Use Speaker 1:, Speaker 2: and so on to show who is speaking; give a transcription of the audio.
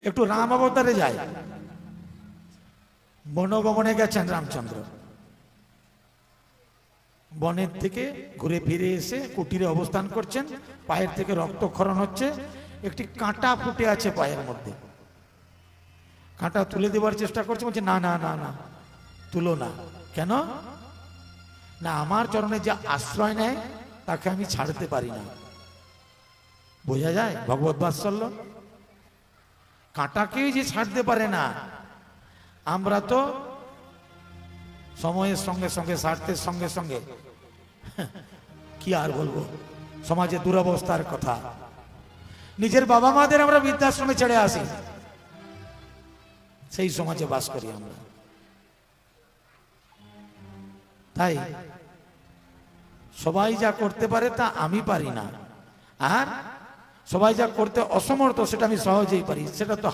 Speaker 1: একটু রাম অবতারে যায়, বনগমনে গেছেন রামচন্দ্র, বনের থেকে ঘুরে ফিরে এসে কুটিরে অবস্থান করছেন, পায়ের থেকে রক্তক্ষরণ হচ্ছে, একটি কাঁটা ফুটে আছে পায়ের মধ্যে, কাঁটা তুলে দেওয়ার চেষ্টা করছে, বলছে না না না না তুলো না। কেন না, আমার চরণে যে আশ্রয় নেয় তাকে আমি ছাড়তে পারি না। বোঝা যায় ভগবত বাৎসল্য, কাঁটাকেই যে ছাড়তে পারে না। আমরা তো সময়ের সঙ্গে সঙ্গে স্বার্থের সঙ্গে সঙ্গে কি আর বলবো, সমাজে দুরবস্থার কথা। নিজের বাবা মাদের আমরা বৃদ্ধাশ্রমে ছেড়ে আসি, সেই সমাজে বাস করি আমরা। তাই সবাই যা করতে পারে তা আমি পারি না, আর সবাই যা করতে অসমর্থ সেটা আমি সহজেই পারি, সেটা তো